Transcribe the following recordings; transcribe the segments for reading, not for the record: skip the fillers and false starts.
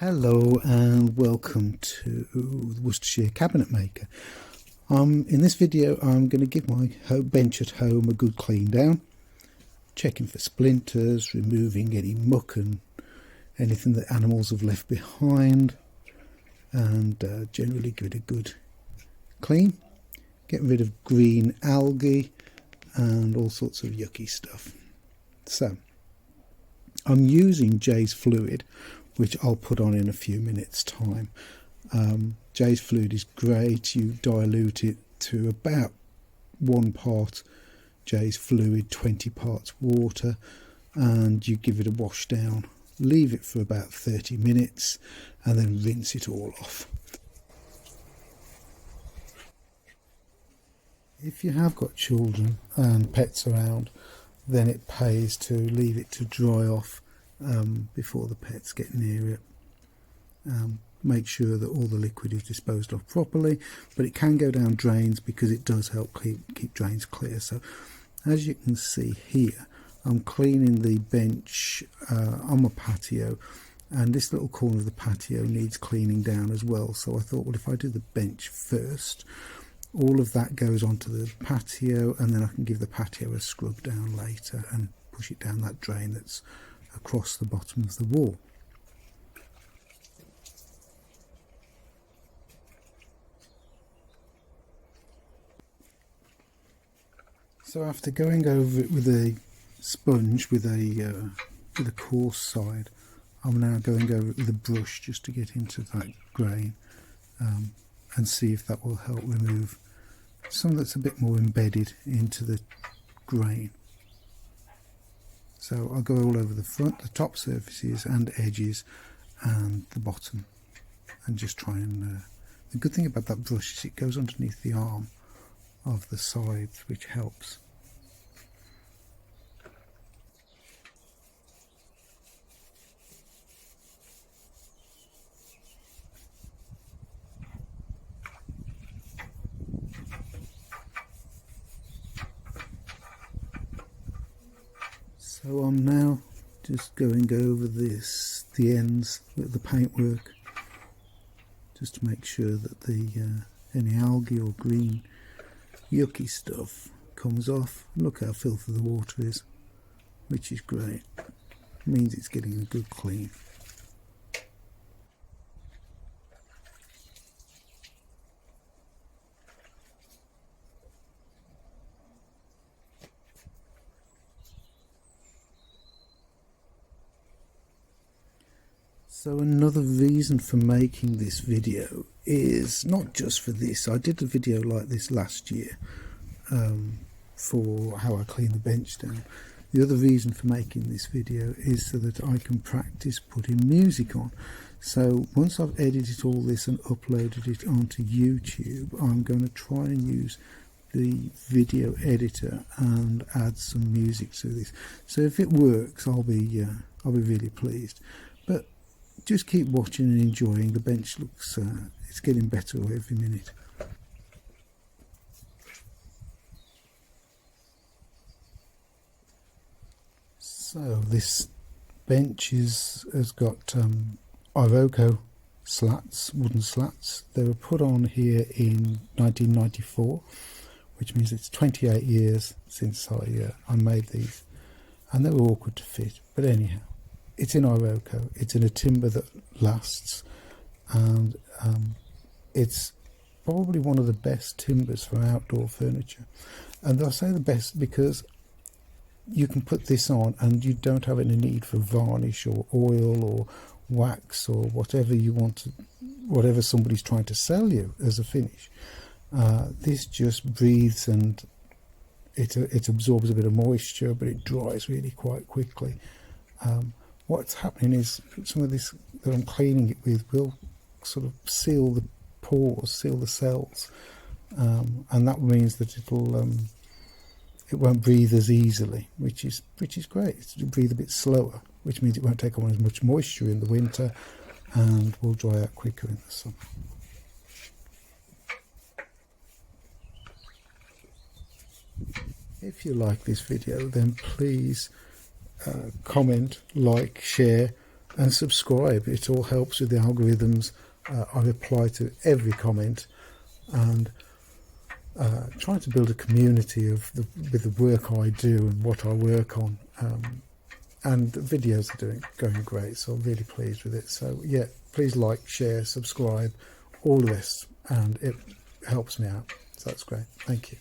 Hello and welcome to the Worcestershire Cabinet Maker. In this video I'm going to give my bench at home a good clean down, checking for splinters, removing any muck and anything that animals have left behind, and generally give it a good clean, getting rid of green algae and all sorts of yucky stuff. So I'm using Jay's fluid, which I'll put on in a few minutes time. Jay's fluid is great. You dilute it to about 1 part Jay's fluid, 20 parts water, and you give it a wash down, leave it for about 30 minutes and then rinse it all off. If you have got children and pets around, then it pays to leave it to dry off before the pets get near it. Make sure that all the liquid is disposed of properly, but it can go down drains because it does help keep drains clear. So as you can see here, I'm cleaning the bench on my patio, and this little corner of the patio needs cleaning down as well. So I thought, well, if I do the bench first, all of that goes onto the patio, and then I can give the patio a scrub down later and push it down that drain that's across the bottom of the wall. So after going over it with a sponge with a coarse side, I'm now going over it with a brush just to get into that grain and see if that will help remove some that's a bit more embedded into the grain. So I'll go all over the front, the top surfaces and edges and the bottom, and just try and the good thing about that brush is it goes underneath the arm of the sides, which helps. So I'm now just going over the ends with the paintwork, just to make sure that the any algae or green yucky stuff comes off. Look how filthy the water is, which is great. It means it's getting a good clean. So another reason for making this video is not just for this. I did a video like this last year for how I clean the bench down. The other reason for making this video is so that I can practice putting music on. So once I've edited all this and uploaded it onto YouTube, I'm going to try and use the video editor and add some music to this. So if it works, I'll be really pleased. But just keep watching and enjoying. The bench looks, it's getting better every minute. So this bench has got Iroko slats, wooden slats. They were put on here in 1994, which means it's 28 years since I made these, and they were awkward to fit, but anyhow. It's in Iroko, it's in a timber that lasts, and it's probably one of the best timbers for outdoor furniture. And I say the best because you can put this on and you don't have any need for varnish or oil or wax or whatever you want to, whatever somebody's trying to sell you as a finish. This just breathes, and it absorbs a bit of moisture, but it dries really quite quickly. What's happening is some of this that I'm cleaning it with will sort of seal the pores, seal the cells, and that means that it won't breathe as easily, which is great. It'll breathe a bit slower, which means it won't take on as much moisture in the winter and will dry out quicker in the summer. If you like this video, then please comment, like, share and subscribe. It all helps with the algorithms. I reply to every comment, and trying to build a community with the work I do and what I work on. And the videos are going great, so I'm really pleased with it. So yeah, please like, share, subscribe, all the rest, and it helps me out. So that's great. Thank you.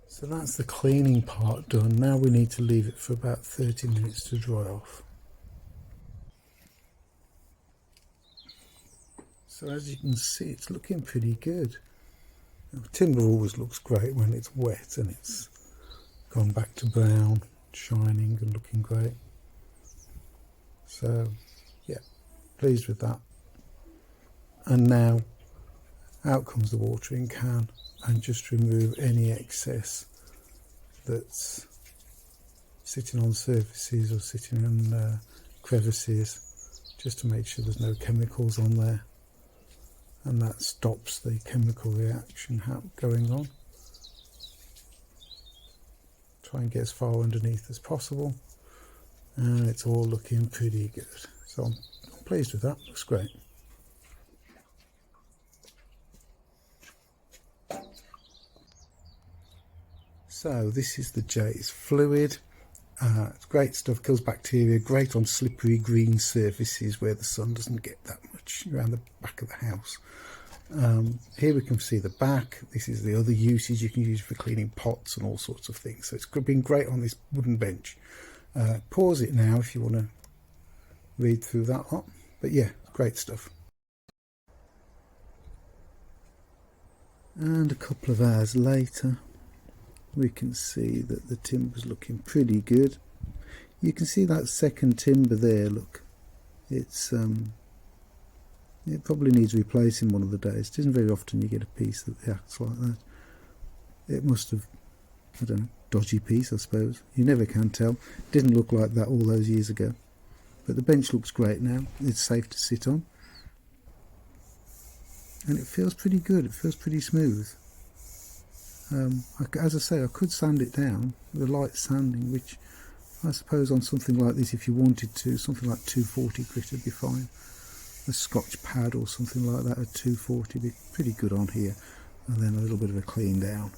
So that's the cleaning part done. Now we need to leave it for about 30 minutes to dry off. So as you can see, it's looking pretty good. Timber always looks great when it's wet and it's gone back to brown, shining and looking great. So yeah, pleased with that. And now out comes the watering can, and just remove any excess that's sitting on surfaces or sitting on crevices, just to make sure there's no chemicals on there, and that stops the chemical reaction going on. Try and get as far underneath as possible, and it's all looking pretty good. So I'm pleased with that. Looks great. So this is the Jay's fluid. It's great stuff, kills bacteria, great on slippery green surfaces where the sun doesn't get that much, around the back of the house. Here we can see the back. This is the other usage you can use for cleaning pots and all sorts of things. So it's been great on this wooden bench. Pause it now if you want to read through that lot. But yeah, great stuff. And a couple of hours later, we can see that the timber's looking pretty good. You can see that second timber there, look. It's it probably needs replacing one of the days. It isn't very often you get a piece that acts like that. It must have, I don't know, dodgy piece I suppose. You never can tell. It didn't look like that all those years ago. But the bench looks great now. It's safe to sit on. And it feels pretty good. It feels pretty smooth. As I say, I could sand it down with a light sanding, which I suppose on something like this, if you wanted to, something like 240 grit would be fine. A Scotch pad or something like that at 240 would be pretty good on here, and then a little bit of a clean down.